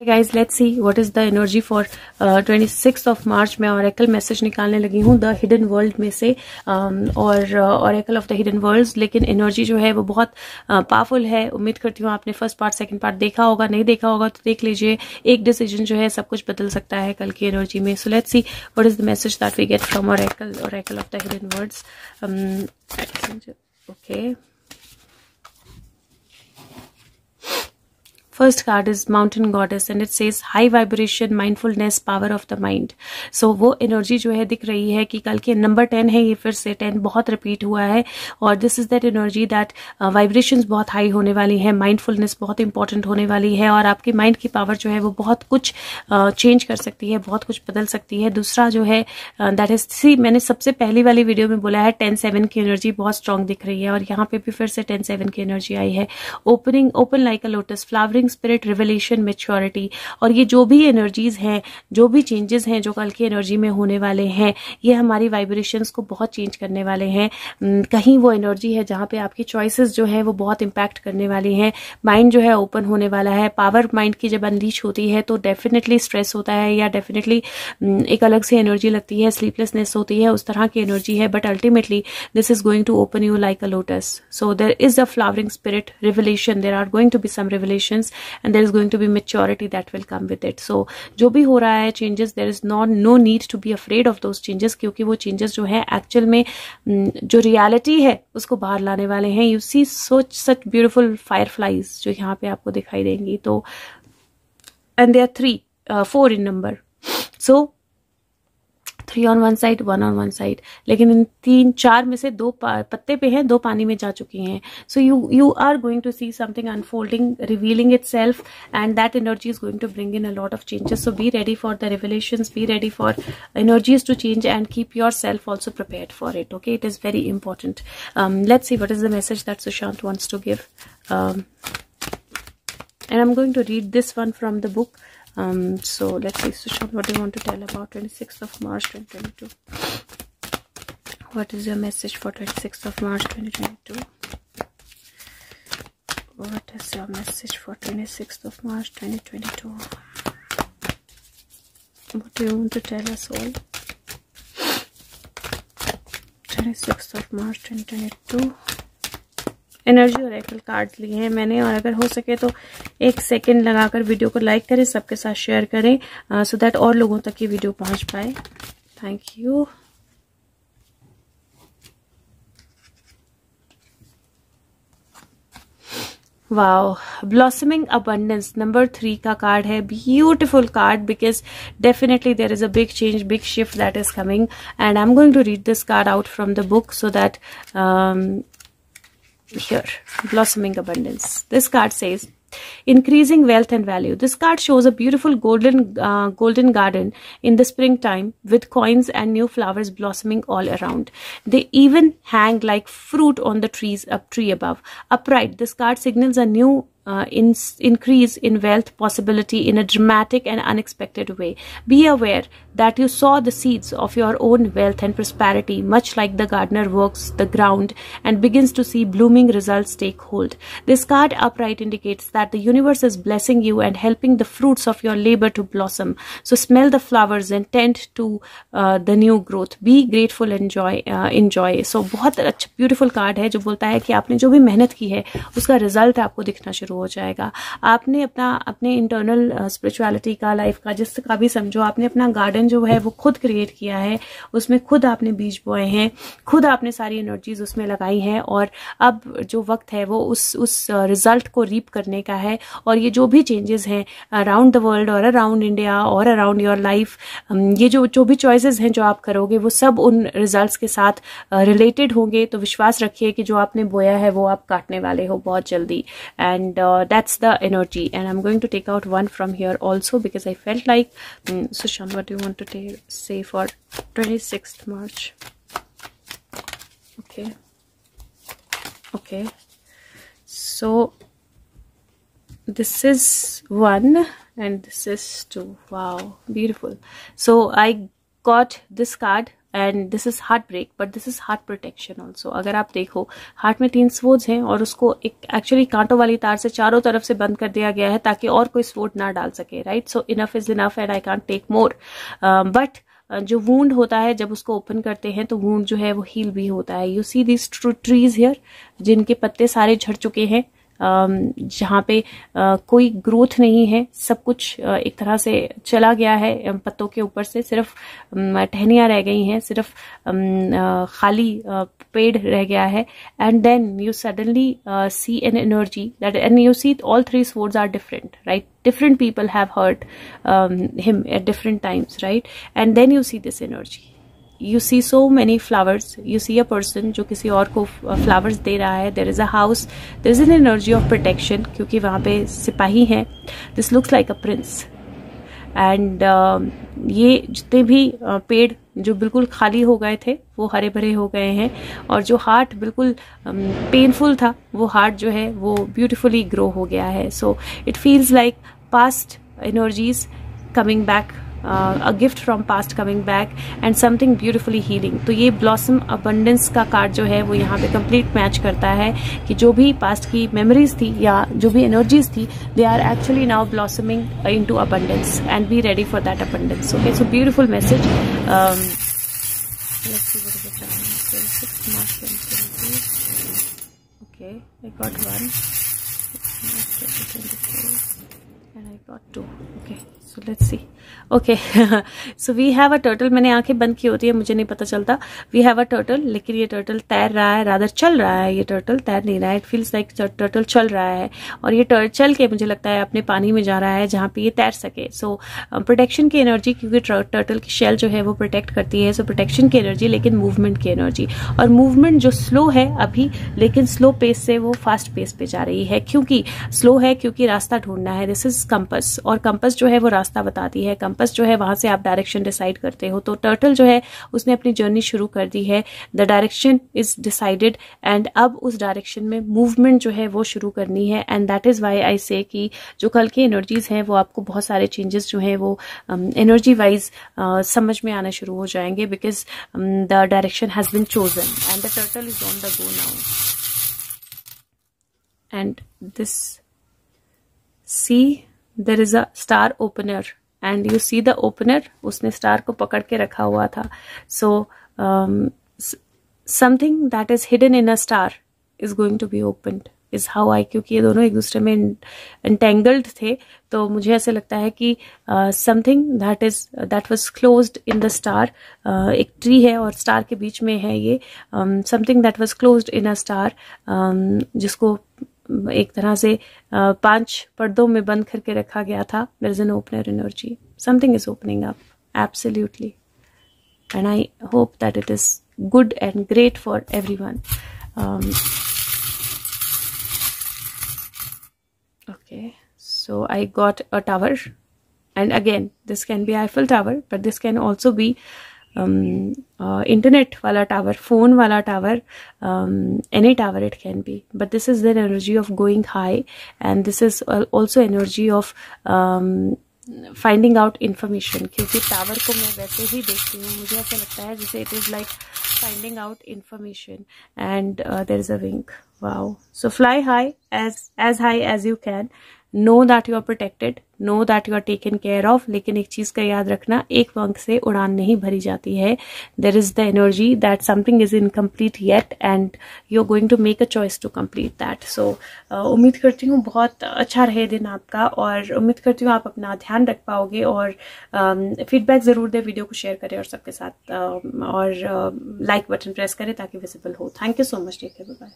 Guys let's see what is the energy for 26th of March. मैं oracle message निकालने लगी हूँ the hidden world में से और oracle of the hidden worlds. लेकिन एनर्जी जो है वो बहुत पावरफुल है। उम्मीद करती हूँ आपने फर्स्ट पार्ट सेकंड पार्ट देखा होगा, नहीं देखा होगा तो देख लीजिए। एक डिसीजन जो है सब कुछ बदल सकता है कल की एनर्जी में। So let's see what is the message that we get from oracle of the hidden worlds. Okay, first card is mountain goddess and it says high vibration mindfulness power of the mind। so वो energy जो है दिख रही है कि कल के number 10 है, ये फिर से 10 बहुत रिपीट हुआ है और this is that energy that vibrations बहुत हाई होने वाली है, माइंडफुलनेस बहुत इंपॉर्टेंट होने वाली है और आपकी माइंड की पावर जो है वो बहुत कुछ चेंज कर सकती है, बहुत कुछ बदल सकती है। दूसरा जो है दैट इज सी, मैंने सबसे पहली वाली वीडियो में बोला है 10-7 की एनर्जी बहुत स्ट्रांग दिख रही है और यहाँ पे भी फिर से 10-7 की एनर्जी आई है। Open like a lotus, flowering spirit, revelation, maturity. और ये जो भी एनर्जीज हैं, जो भी चेंजेस हैं जो कल की एनर्जी में होने वाले हैं, ये हमारी वाइब्रेशंस को बहुत चेंज करने वाले हैं। कहीं वो एनर्जी है जहाँ पे आपकी चॉइसेस जो है वो बहुत इंपैक्ट करने वाली हैं। माइंड जो है ओपन होने वाला है। पावर माइंड की जब अनलीश होती है तो डेफिनेटली स्ट्रेस होता है या डेफिनेटली एक अलग से एनर्जी लगती है, स्लीपलेसनेस होती है, उस तरह की एनर्जी है। But ultimately this is going to open you like a lotus. So there is a flowering spirit, revelation, there are going to be some revelations and there is going to be maturity that will come with it। so जो भी हो रहा है changes, there is no need to be afraid of those changes क्योंकि वो changes जो है actual में जो reality है उसको बाहर लाने वाले हैं। you see such beautiful fireflies जो यहाँ पे आपको दिखाई देंगी। तो and there are 4 in number, so 3 on one side, 1 on one side। लेकिन इन 3-4 में से 2 पत्ते पे हैं, 2 पानी में जा चुकी हैं। सो you are going to see something unfolding, revealing itself, and that energy is going to bring in a lot of changes। so be ready for the revelations, be ready for energies to change and keep yourself also prepared for it। okay, it is very important। let's see what is the message that Sushant wants to give, and I'm going to read this one from the book। so let's see, Sushant, what do you want to tell about 26th of March 2022? What is your message for 26th of March 2022? What is your message for 26th of March 2022? What do you want to tell us all? 26th of March 2022 energy oracle cards लिए हैं मैंने, और अगर हो सके तो 1 second लगाकर video को लाइक करें, सबके साथ शेयर करें सो दैट और लोगों तक ये वीडियो पहुंच पाए। Thank you. Wow, blossoming abundance number 3 का कार्ड है। Beautiful card because definitely there is a big change, big shift that is coming and I am going to read this card out from the book so that here, blossoming abundance. This card says increasing wealth and value. This card shows a beautiful golden garden in the springtime with coins and new flowers blossoming all around. They even hang like fruit on the tree above. Upright, this card signals a new increase in wealth possibility in a dramatic and unexpected way. Be aware that you sow the seeds of your own wealth and prosperity, much like the gardener works the ground and begins to see blooming results take hold. This card upright indicates that the universe is blessing you and helping the fruits of your labor to blossom. So smell the flowers and tend to the new growth. Be grateful and enjoy. So बहुत अच्छा beautiful card है जो बोलता है कि आपने जो भी मेहनत की है उसका रिजल्ट आपको दिखना शुरू हो जाएगा। आपने अपने इंटरनल स्पिरिचुअलिटी का, लाइफ का, जिसका भी समझो, आपने अपना गार्डन जो है वो खुद क्रिएट किया है, उसमें खुद आपने बीज बोए हैं, खुद आपने सारी एनर्जीज उसमें लगाई हैं और अब जो वक्त है वो उस रिजल्ट को रीप करने का है। और ये जो भी चेंजेस हैं अराउंड द वर्ल्ड और अराउंड इंडिया और अराउंड योर लाइफ, ये जो भी चॉइसेस हैं जो आप करोगे वो सब उन रिजल्ट्स के साथ रिलेटेड होंगे। तो विश्वास रखिए कि जो आपने बोया है वो आप काटने वाले हो बहुत जल्दी। And that's the energy, and I'm going to take out one from here also because I felt like Sushant, what do you want to say for 26th March? Okay, so this is 1 and this is 2. Wow, beautiful. So I got this card and this is heartbreak, but this is heart protection also. अगर आप देखो heart में 3 swords हैं और उसको एक actually कांटों वाली तार से चारों तरफ से बंद कर दिया गया है ताकि और कोई स्वॉर्ड ना डाल सके, right. So enough is enough and I can't take more. But जो वूंड होता है जब उसको ओपन करते हैं तो वूंड जो है वो हील भी होता है। You see this trees here जिनके पत्ते सारे झड़ चुके हैं, जहाँ पे कोई ग्रोथ नहीं है, सब कुछ एक तरह से चला गया है पत्तों के ऊपर से, सिर्फ टहनियाँ रह गई हैं, सिर्फ खाली पेड़ रह गया है। And then you suddenly see an energy that, and you see all 3 swords are different, right? Different people have heard him at different times, right? And then you see this energy. You see so many flowers. You see a person जो किसी और को flowers दे रहा है. There is a house. There is an energy of protection क्योंकि वहाँ पे सिपाही हैं. This looks like a prince. And ये जितने भी पेड़ जो बिल्कुल खाली हो गए थे वो हरे भरे हो गए हैं, और जो हार्ट बिल्कुल पेनफुल था वो हार्ट जो है वो ब्यूटिफुली ग्रो हो गया है. So it feels like past energies coming back, a gift from past coming back and something beautifully healing. तो ये blossom abundance का कार्ड जो है वो यहाँ पे complete मैच करता है कि जो भी past की memories थी या जो भी energies थी, they are actually now blossoming into abundance and be ready for that abundance. Okay, so beautiful message. Let's see what is the time. 26 March 2022. Okay, I got 1. 2024 and I got 2. Okay, so let's see. Okay so we have a turtle. मैंने आंखें बंद की होती है, मुझे नहीं पता चलता. वी हैव अ टर्टल, लेकिन ये टर्टल तैर रहा है, रादर चल रहा है. ये टर्टल तैर नहीं रहा है. इट फील्स लाइक टर्टल चल रहा है, और ये चल के मुझे लगता है अपने पानी में जा रहा है जहाँ पे ये तैर सके. सो प्रोटेक्शन की एनर्जी, क्योंकि टर्टल की शेल जो है वो प्रोटेक्ट करती है. सो प्रोटेक्शन की एनर्जी, लेकिन मूवमेंट की एनर्जी, और मूवमेंट जो स्लो है अभी, लेकिन स्लो पेस से वो फास्ट पेस पे जा रही है. क्योंकि स्लो है, क्योंकि रास्ता ढूंढना है. दिस इज कंपस, और कंपस जो है वो रास्ता बताती है. कंपस जो है वहां से आप डायरेक्शन डिसाइड करते हो. तो टर्टल जो है उसने अपनी जर्नी शुरू कर दी है. The direction is decided, and अब उस डायरेक्शन में मूवमेंट जो है वो शुरू करनी है. And that is why I से कि जो कल की एनर्जीज हैं वो आपको बहुत सारे चेंजेस जो है वो एनर्जी वाइज समझ में आना शुरू हो जाएंगे, because the direction has been chosen and the turtle is on the go now. And this see there is a star opener, and you see the opener, उसने स्टार को पकड़ के रखा हुआ था. So something that is hidden in a star is going to be opened, is how I, क्योंकि ये दोनों एक दूसरे में एंटेंगल्ड थे. तो मुझे ऐसे लगता है कि something that was closed in the star, एक ट्री है और स्टार के बीच में है ये, something that was closed in a star, जिसको एक तरह से 5 पर्दों में बंद करके रखा गया था. There is an opener energy. Something is opening up, absolutely, and I hope that it is good and great for everyone. Okay, so I got a tower, and again this can be Eiffel Tower, but this can also be internet wala tower, phone wala tower, any tower it can be. But this is the energy of going high, and this is also energy of finding out information. क्योंकि tower को मैं वैसे ही देखती हूँ, मुझे ऐसा लगता है जैसे it is like finding out information. And there is a wing. Wow. So fly high, as high as you can. Know that you are protected, know that you are taken care of. लेकिन एक चीज का याद रखना, एक पंख से उड़ान नहीं भरी जाती है. There is the energy that something is incomplete yet, and you're going to make a choice to complete that. So उम्मीद करती हूँ बहुत अच्छा रहे दिन आपका, और उम्मीद करती हूँ आप अपना ध्यान रख पाओगे, और फीडबैक जरूर दे, वीडियो को शेयर करें और सबके साथ, और लाइक बटन प्रेस करें ताकि विजिबल हो. Thank you so much. Take care, bye.